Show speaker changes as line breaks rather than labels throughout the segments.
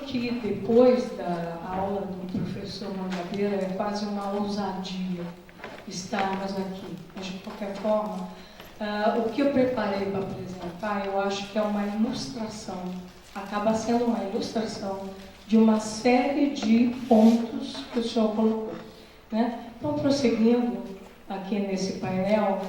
que depois da aula do professor Mangabeira é quase uma ousadia estarmos aqui. Mas, de qualquer forma, o que eu preparei para apresentar, eu acho que é uma ilustração, acaba sendo uma ilustração de uma série de pontos que o senhor colocou, né? Então, prosseguindo aqui nesse painel,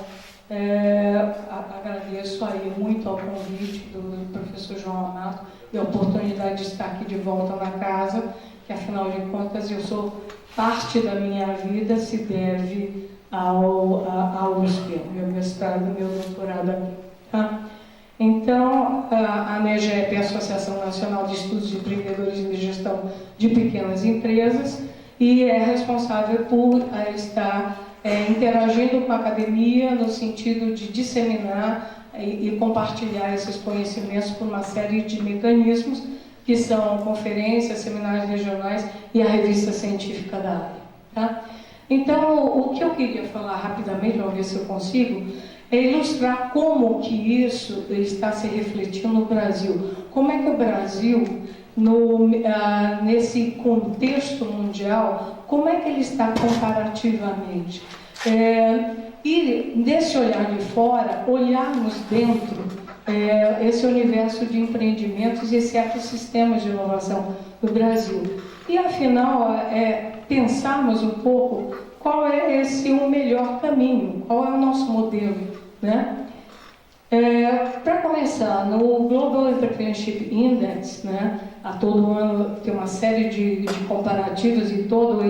agradeço aí muito ao convite do professor João Amato e a oportunidade de estar aqui de volta na casa, que afinal de contas eu sou parte da minha vida, se deve ao USP, meu mestrado e meu doutorado aqui. Tá? Então, a ANEGEP é a Associação Nacional de Estudos de Empreendedorismo e Gestão de Pequenas Empresas e é responsável por estar interagindo com a academia no sentido de disseminar e compartilhar esses conhecimentos por uma série de mecanismos que são conferências, seminários regionais e a revista científica da área. Tá? Então, o que eu queria falar rapidamente, vamos ver se eu consigo, é ilustrar como que isso está se refletindo no Brasil. Como é que o Brasil, nesse contexto mundial, como é que ele está comparativamente? E, nesse olhar de fora, olharmos dentro esse universo de empreendimentos e esse ecossistema de inovação do Brasil. E, afinal, pensarmos um pouco qual é o melhor caminho, qual é o nosso modelo, né? Para começar, no Global Entrepreneurship Index, né, a todo ano tem uma série de comparativos e toda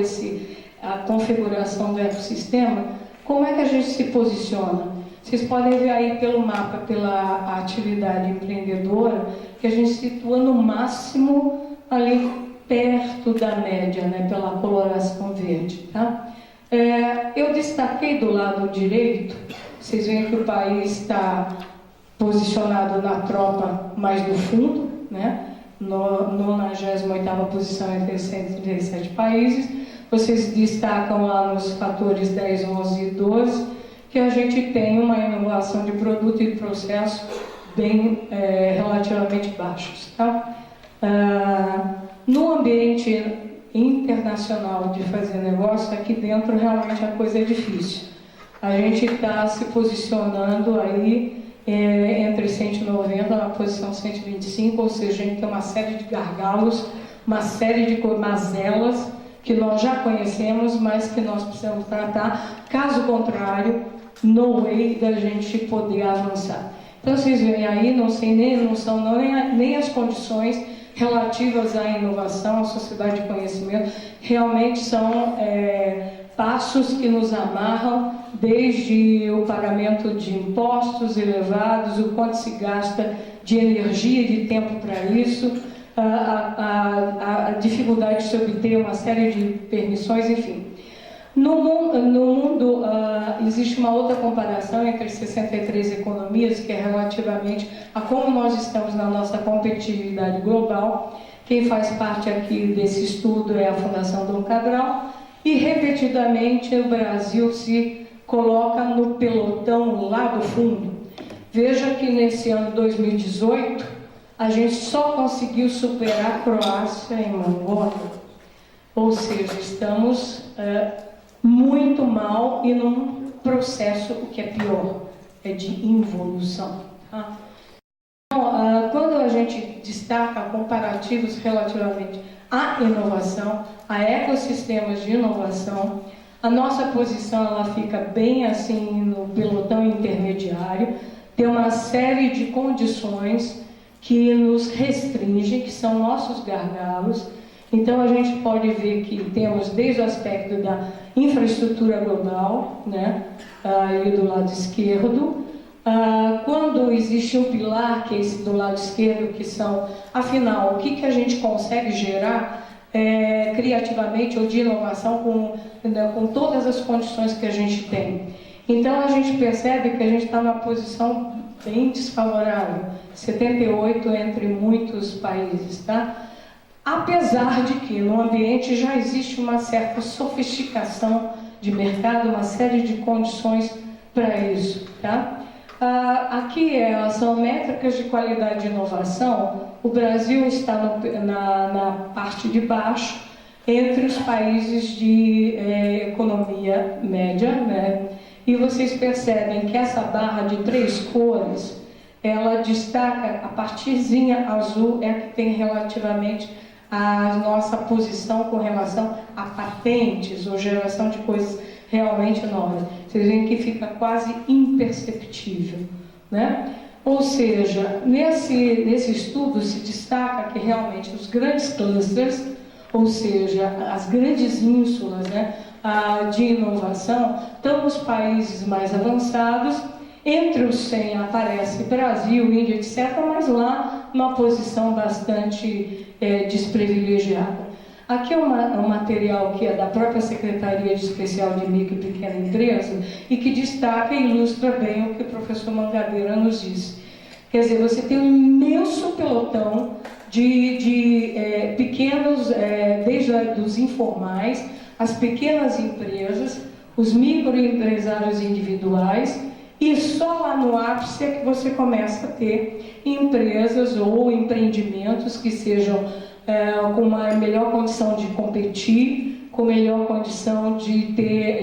a configuração do ecossistema, como é que a gente se posiciona? Vocês podem ver aí pelo mapa, pela atividade empreendedora, que a gente situa no máximo ali perto da média, né, pela coloração verde. Tá? Eu destaquei do lado direito, vocês veem que o país está posicionado na tropa mais do fundo, né? No 98ª posição entre 137 países. Vocês destacam lá nos fatores 10, 11 e 12 que a gente tem uma inovação de produto e processo bem relativamente baixos. Tá? No ambiente internacional de fazer negócio, aqui dentro realmente a coisa é difícil. A gente está se posicionando aí entre 190 na posição 125, ou seja, a gente tem uma série de gargalos, uma série de mazelas que nós já conhecemos, mas que nós precisamos tratar. Caso contrário, no way da gente poder avançar. Então, vocês veem aí, não são nem as condições relativas à inovação, à sociedade de conhecimento, realmente são passos que nos amarram, desde o pagamento de impostos elevados, o quanto se gasta de energia e de tempo para isso, a dificuldade de se obter uma série de permissões, enfim. No mundo existe uma outra comparação entre 63 economias, que é relativamente a como nós estamos na nossa competitividade global. Quem faz parte aqui desse estudo é a Fundação Dom Cabral, e repetidamente o Brasil se coloca no pelotão lá do fundo. Veja que nesse ano 2018, a gente só conseguiu superar a Croácia e Mongólia. Ou seja, estamos muito mal e num processo, o que é pior, de involução. Tá? Então, quando a gente destaca comparativos relativamente à inovação, a ecossistemas de inovação, a nossa posição ela fica bem assim no pelotão intermediário, tem uma série de condições que nos restringem, que são nossos gargalos. Então, a gente pode ver que temos desde o aspecto da infraestrutura global, né, ali do lado esquerdo, quando existe um pilar, que é esse do lado esquerdo, que são, afinal, o que a gente consegue gerar criativamente ou de inovação com todas as condições que a gente tem. Então, a gente percebe que a gente está numa posição bem desfavorável, 78 entre muitos países, tá? Apesar de que no ambiente já existe uma certa sofisticação de mercado, uma série de condições para isso, tá? Aqui são métricas de qualidade de inovação. O Brasil está na parte de baixo, entre os países de economia média, né? E vocês percebem que essa barra de 3 cores, ela destaca, a partezinha azul é a que tem relativamente a nossa posição com relação a patentes ou geração de coisas realmente novas. Vocês veem que fica quase imperceptível, né? Ou seja, nesse estudo se destaca que realmente os grandes clusters, ou seja, as grandes ínsulas, né, de inovação, estão nos países mais avançados. Entre os 100 aparece Brasil, Índia, etc., mas lá uma posição bastante desprivilegiada. Aqui é um material que é da própria Secretaria Especial de Micro e Pequena Empresa e que destaca e ilustra bem o que o professor Mangabeira nos disse. Quer dizer, você tem um imenso pelotão de pequenos, desde os informais, as pequenas empresas, os microempresários individuais, e só lá no ápice é que você começa a ter empresas ou empreendimentos que sejam com uma melhor condição de competir, com melhor condição de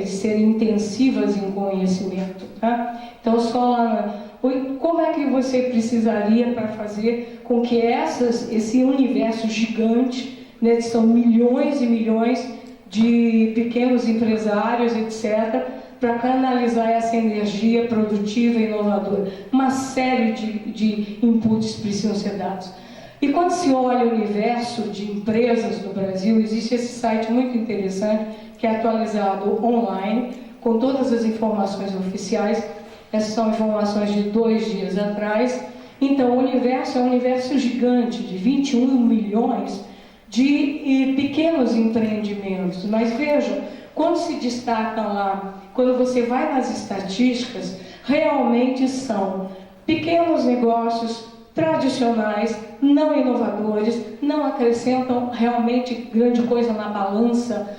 serem intensivas em conhecimento. Tá? Então, só lá... Como é que você precisaria para fazer com que esse universo gigante, né, que são milhões e milhões de pequenos empresários, etc., para canalizar essa energia produtiva e inovadora? Uma série de inputs precisam ser dados. E quando se olha o universo de empresas no Brasil, existe esse site muito interessante, que é atualizado online, com todas as informações oficiais. Essas são informações de 2 dias atrás. Então, o universo é um universo gigante, de 21 milhões de pequenos empreendimentos. Mas vejam, quando se destacam lá, quando você vai nas estatísticas, realmente são pequenos negócios tradicionais, não inovadores, não acrescentam realmente grande coisa na balança,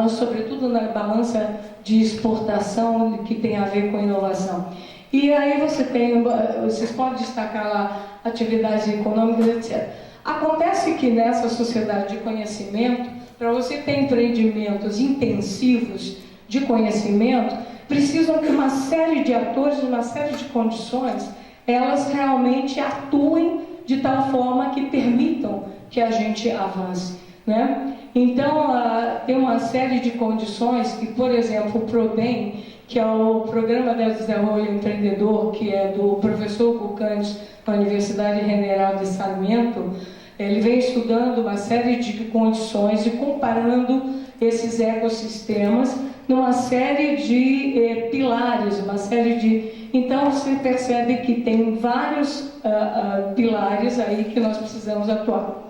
sobretudo na balança de exportação que tem a ver com inovação. E aí vocês podem destacar lá atividades econômicas, etc. Acontece que nessa sociedade de conhecimento, para você ter empreendimentos intensivos de conhecimento, precisam que uma série de atores, uma série de condições, elas realmente atuem de tal forma que permitam que a gente avance, né? Então, tem uma série de condições que, por exemplo, o PRODEM, que é o Programa de Desenvolvimento Empreendedor, que é do professor Cucantes da Universidade General de Sarmiento, ele vem estudando uma série de condições e comparando esses ecossistemas numa série de pilares, Então, você percebe que tem vários pilares aí que nós precisamos atuar.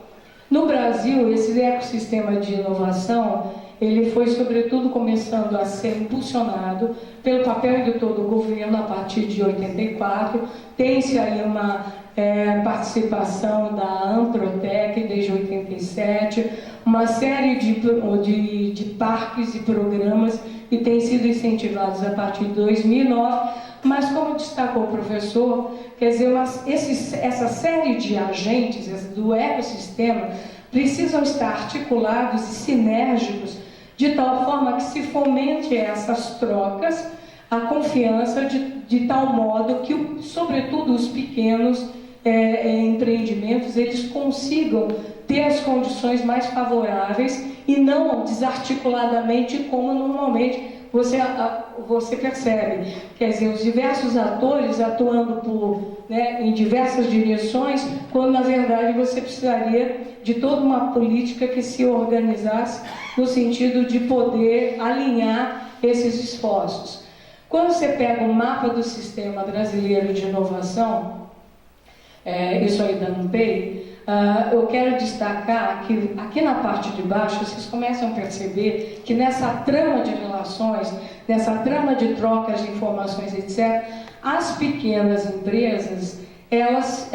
No Brasil, esse ecossistema de inovação, ele foi, sobretudo, começando a ser impulsionado pelo papel de todo o governo a partir de 84. Tem-se aí uma participação da Amprotec desde 87, uma série de parques e programas que têm sido incentivados a partir de 2009, mas como destacou o professor, quer dizer, essa série de agentes do ecossistema precisam estar articulados e sinérgicos de tal forma que se fomente essas trocas, a confiança de tal modo que, sobretudo, os pequenos empreendimentos, eles consigam ter as condições mais favoráveis e não desarticuladamente como normalmente você percebe. Quer dizer, os diversos atores atuando em diversas direções, quando na verdade você precisaria de toda uma política que se organizasse no sentido de poder alinhar esses esforços. Quando você pega o mapa do Sistema Brasileiro de Inovação, isso aí da NUPEI, eu quero destacar que aqui na parte de baixo vocês começam a perceber que nessa trama de relações, nessa trama de trocas de informações, etc., as pequenas empresas, elas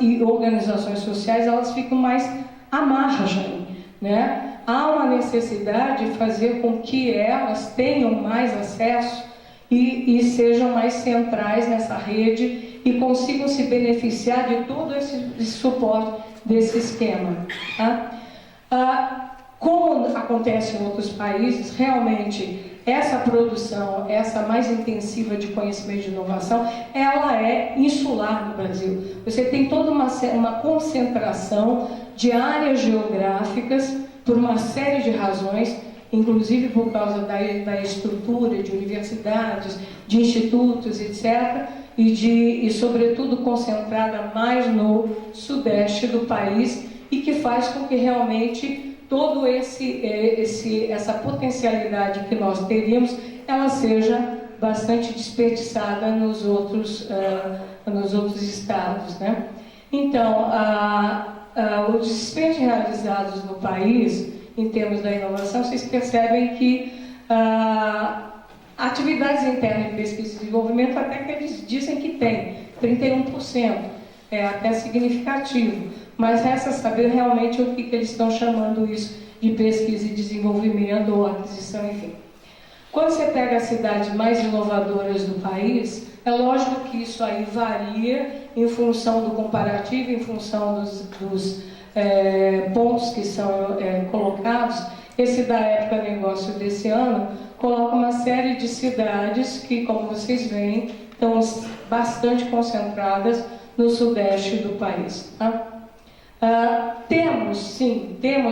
e organizações sociais, elas ficam mais à margem, né? Há uma necessidade de fazer com que elas tenham mais acesso e sejam mais centrais nessa rede e consigam se beneficiar de todo esse suporte desse esquema. Tá? Como acontece em outros países, realmente essa produção, essa mais intensiva de conhecimento e de inovação, ela é insular no Brasil. Você tem toda uma concentração de áreas geográficas por uma série de razões, inclusive por causa da estrutura de universidades, de institutos, etc., e sobretudo concentrada mais no sudeste do país, e que faz com que realmente todo essa potencialidade que nós teríamos, ela seja bastante desperdiçada nos outros estados, né? Então, os desperdícios realizados no país, em termos da inovação, vocês percebem que atividades internas de pesquisa e desenvolvimento, até que eles dizem que tem, 31%, é até significativo. Mas resta saber realmente o que eles estão chamando isso de pesquisa e desenvolvimento ou aquisição, enfim. Quando você pega as cidades mais inovadoras do país, é lógico que isso aí varia em função do comparativo, em função dos pontos que são colocados. Esse da época negócio desse ano coloca uma série de cidades que, como vocês veem, estão bastante concentradas no sudeste do país. Tá? Temos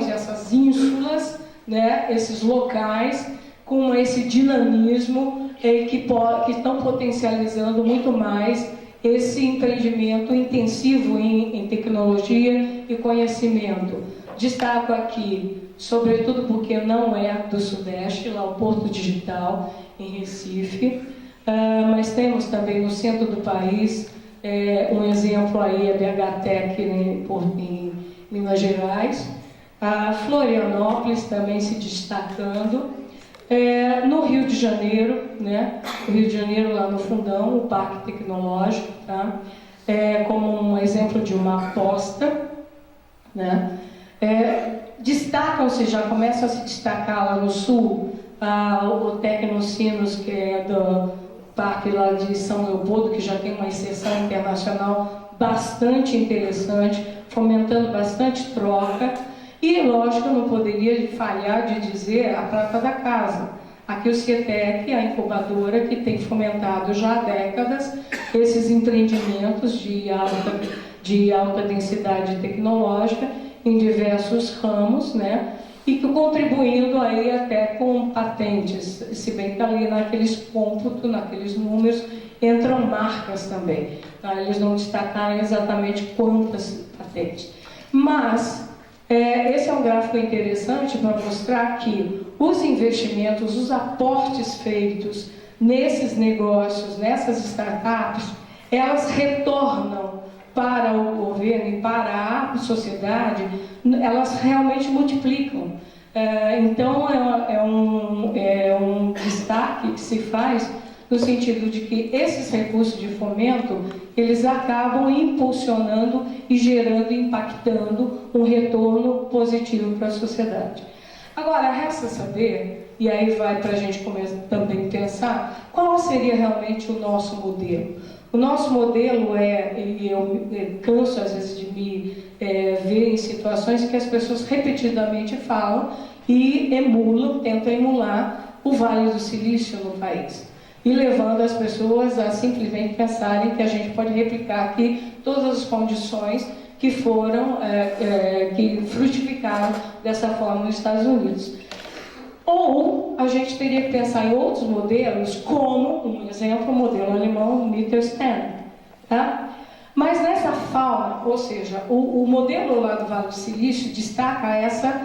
essas ínsulas, né, esses locais com esse dinamismo que estão potencializando muito mais esse empreendimento intensivo em tecnologia e conhecimento. Destaco aqui, sobretudo porque não é do Sudeste, lá o Porto Digital, em Recife, mas temos também no centro do país, um exemplo aí, a BH-Tech em Minas Gerais, a Florianópolis também se destacando, no Rio de Janeiro, né? O Rio de Janeiro lá no Fundão, o Parque Tecnológico, tá? Como um exemplo de uma aposta, né? Destacam-se, já começam a se destacar lá no sul, o Tecnocinos, que é do parque lá de São Leopoldo, que já tem uma inserção internacional bastante interessante, fomentando bastante troca. E, lógico, não poderia falhar de dizer a prata da casa. Aqui o CIETEC, a incubadora que tem fomentado já há décadas esses empreendimentos de alta densidade tecnológica em diversos ramos, né? E que contribuindo aí até com patentes, se bem que ali naqueles cômputos, naqueles números, entram marcas também. Tá? Eles não destacaram exatamente quantas patentes. Mas esse é um gráfico interessante para mostrar que os investimentos, os aportes feitos nesses negócios, nessas startups, elas retornam para o governo e para a sociedade, elas realmente multiplicam. Então, é um destaque que se faz no sentido de que esses recursos de fomento, eles acabam impulsionando e gerando, impactando um retorno positivo para a sociedade. Agora, resta saber, e aí vai para a gente começar também a pensar, qual seria realmente o nosso modelo? O nosso modelo e eu canso às vezes de me ver em situações que as pessoas repetidamente falam e tentam emular o Vale do Silício no país. E levando as pessoas a simplesmente pensarem que a gente pode replicar aqui todas as condições que que frutificaram dessa forma nos Estados Unidos. Ou a gente teria que pensar em outros modelos, como, um exemplo, o modelo alemão Mittelstand. Tá? Mas nessa fauna, ou seja, o modelo lá do Vale do Silício destaca essa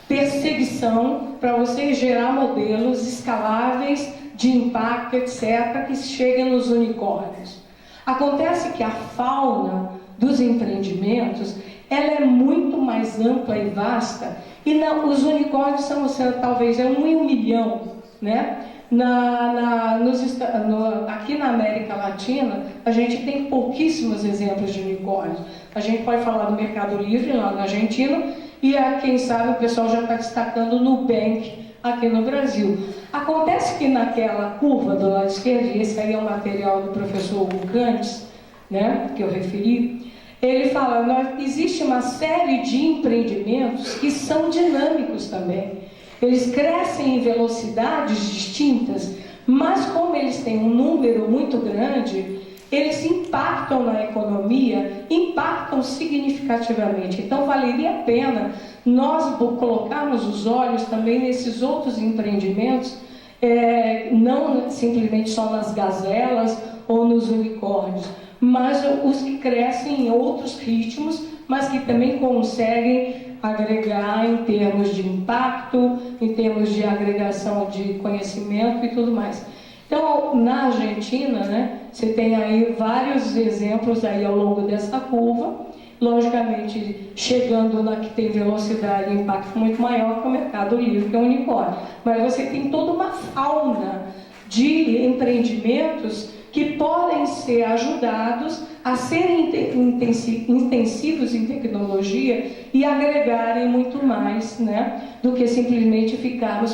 perseguição para você gerar modelos escaláveis, de impacto, etc., que cheguem nos unicórnios. Acontece que a fauna dos empreendimentos, ela é muito mais ampla e vasta, e os unicórnios são talvez 1 em 1 milhão, né? Aqui na América Latina, a gente tem pouquíssimos exemplos de unicórnios. A gente pode falar do Mercado Livre, lá na Argentina, e quem sabe o pessoal já está destacando o Nubank, aqui no Brasil. Acontece que naquela curva do lado esquerdo, e esse aí é o material do professor Hugo Cantes, né, que eu referi, ele fala, existe uma série de empreendimentos que são dinâmicos também. Eles crescem em velocidades distintas, mas como eles têm um número muito grande, eles impactam na economia, impactam significativamente. Então, valeria a pena nós colocarmos os olhos também nesses outros empreendimentos, não simplesmente só nas gazelas ou nos unicórnios, mas os que crescem em outros ritmos, mas que também conseguem agregar em termos de impacto, em termos de agregação de conhecimento e tudo mais. Então, na Argentina, né, você tem aí vários exemplos aí ao longo dessa curva, logicamente chegando na que tem velocidade e impacto muito maior que o Mercado Livre, que é o unicórnio. Mas você tem toda uma fauna de empreendimentos que podem ser ajudados a serem intensivos em tecnologia e agregarem muito mais, né, do que simplesmente ficarmos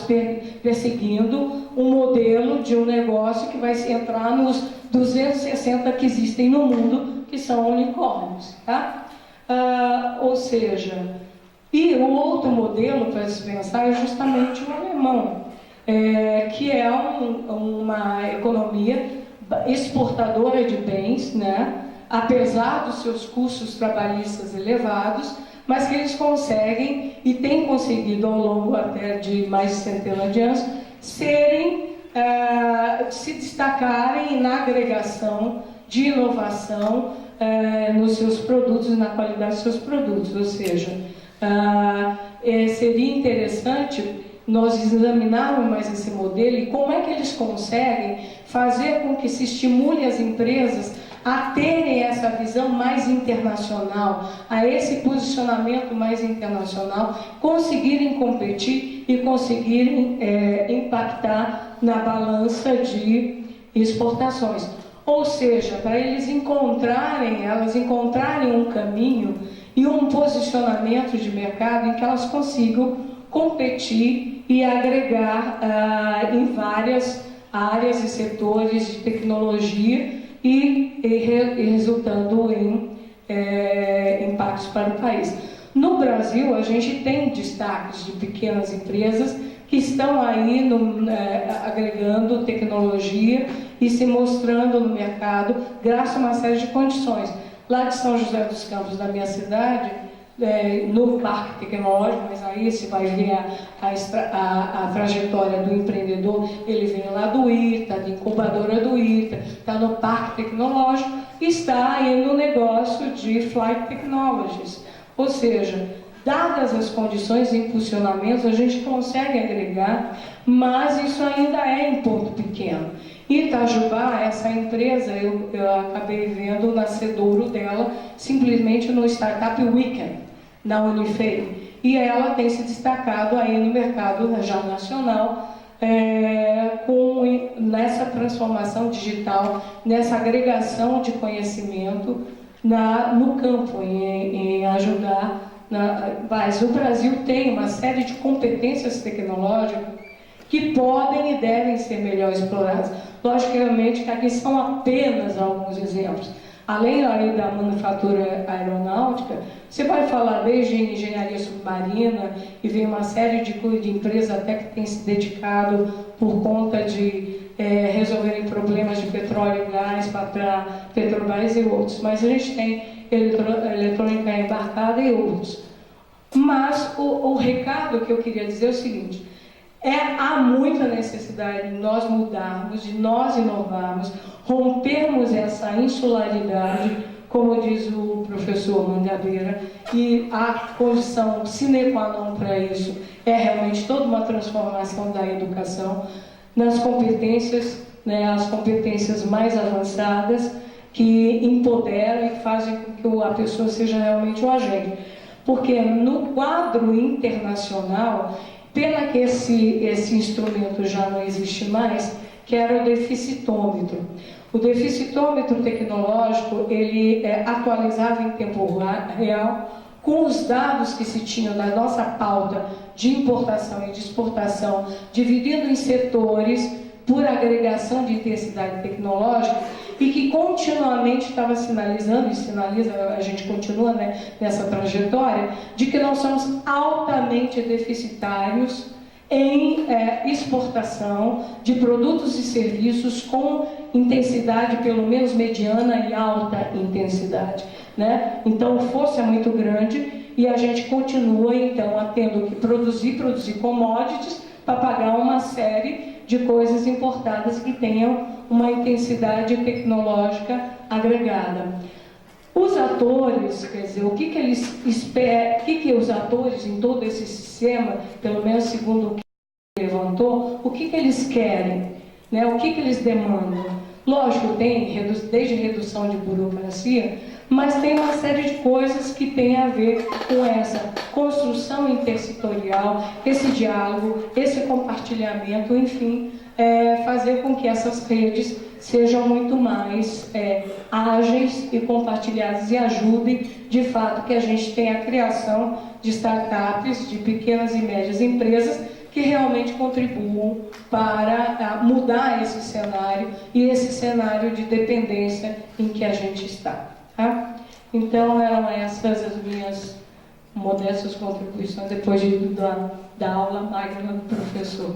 perseguindo um modelo de um negócio que vai entrar nos 260 que existem no mundo, que são unicórnios, tá? Ou seja, e o outro modelo para se pensar é justamente o alemão, que é uma economia exportadora de bens, né? Apesar dos seus custos trabalhistas elevados, mas que eles conseguem e têm conseguido ao longo até de mais de centena de anos se destacarem na agregação de inovação nos seus produtos e na qualidade dos seus produtos. Ou seja, seria interessante nós examinarmos mais esse modelo e como é que eles conseguem fazer com que se estimule as empresas a terem essa visão mais internacional, a esse posicionamento mais internacional, conseguirem competir e conseguirem impactar na balança de exportações. Ou seja, para elas encontrarem um caminho e um posicionamento de mercado em que elas consigam competir e agregar em várias áreas e setores de tecnologia e resultando em impactos para o país. No Brasil, a gente tem destaques de pequenas empresas que estão aí agregando tecnologia e se mostrando no mercado graças a uma série de condições. Lá de São José dos Campos, da minha cidade, no Parque Tecnológico, mas aí você vai ver a trajetória do empreendedor, ele vem lá do ITA, da incubadora do ITA, está no Parque Tecnológico, está aí no negócio de Flight Technologies. Ou seja, dadas as condições de impulsionamento, a gente consegue agregar, mas isso ainda é em ponto pequeno. Itajubá, essa empresa, eu acabei vendo o nascedouro dela simplesmente no Startup Weekend, na Unifei. E ela tem se destacado aí no mercado já nacional, nessa transformação digital, nessa agregação de conhecimento no campo, em ajudar. Mas o Brasil tem uma série de competências tecnológicas que podem e devem ser melhor exploradas. Logicamente que aqui são apenas alguns exemplos. Além aí da manufatura aeronáutica, você vai falar desde engenharia submarina e vem uma série de empresas até que tem se dedicado por conta de resolverem problemas de petróleo e gás para Petrobras e outros. Mas a gente tem eletrônica embarcada e outros. Mas o recado que eu queria dizer é o seguinte: há muita necessidade de nós mudarmos, de nós inovarmos, rompermos essa insularidade, como diz o professor Mangabeira, e a condição sine qua non para isso é realmente toda uma transformação da educação nas competências, né, as competências mais avançadas que empoderam e fazem com que a pessoa seja realmente um agente. Porque no quadro internacional, pena que esse instrumento já não existe mais, que era o deficitômetro. O deficitômetro tecnológico, ele atualizava em tempo real com os dados que se tinham da nossa pauta de importação e de exportação, dividido em setores por agregação de intensidade tecnológica, e que continuamente estava sinalizando, e sinaliza, a gente continua, né, nessa trajetória, de que nós somos altamente deficitários em exportação de produtos e serviços com intensidade pelo menos mediana e alta intensidade, né? Então, a força é muito grande e a gente continua, então, tendo que produzir commodities para pagar uma série de coisas importadas que tenham uma intensidade tecnológica agregada. Os atores, quer dizer, o que eles esperam, o que os atores em todo esse sistema, pelo menos segundo o que levantou, o que eles querem, né? O que eles demandam? Lógico, tem desde redução de burocracia, mas tem uma série de coisas que tem a ver com essa construção intersetorial, esse diálogo, esse compartilhamento, enfim, fazer com que essas redes sejam muito mais ágeis e compartilhadas e ajudem, de fato, que a gente tenha a criação de startups, de pequenas e médias empresas que realmente contribuam para mudar esse cenário e esse cenário de dependência em que a gente está. Tá? Então, eram essas as minhas modestas contribuições depois da aula magna do professor.